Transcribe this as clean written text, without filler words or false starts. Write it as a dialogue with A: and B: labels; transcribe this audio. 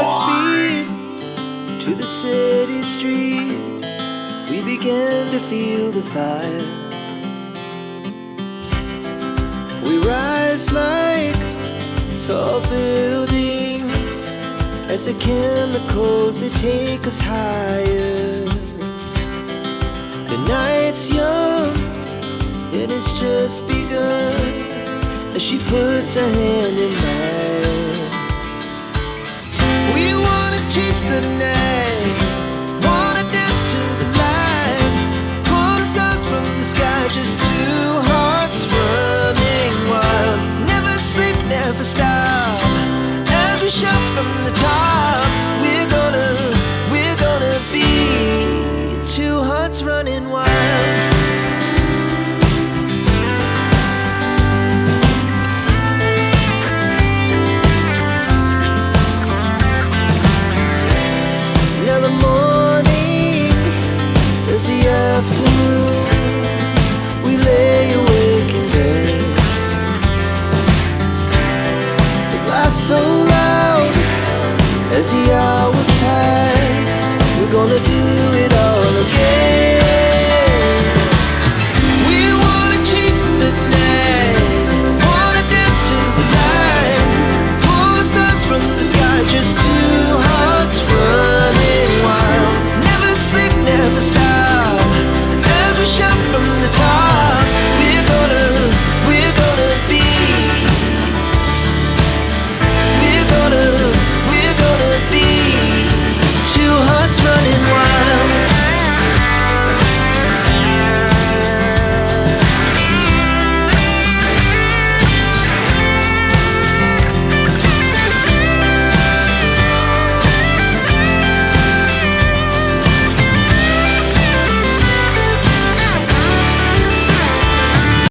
A: speed to the city streets. We began to feel the fire. We rise like tall buildings as the chemicals, they take us higher. The night's young and it's just begun as she puts her hand in mine. We wanna chase the night, wanna dance to the light, pull stars from the sky, just two hearts running wild. Never sleep, never stop, as we shout from the top. We're gonna be two hearts running wild. The afternoon, we lay awake in bed. It laughs so loud as the hours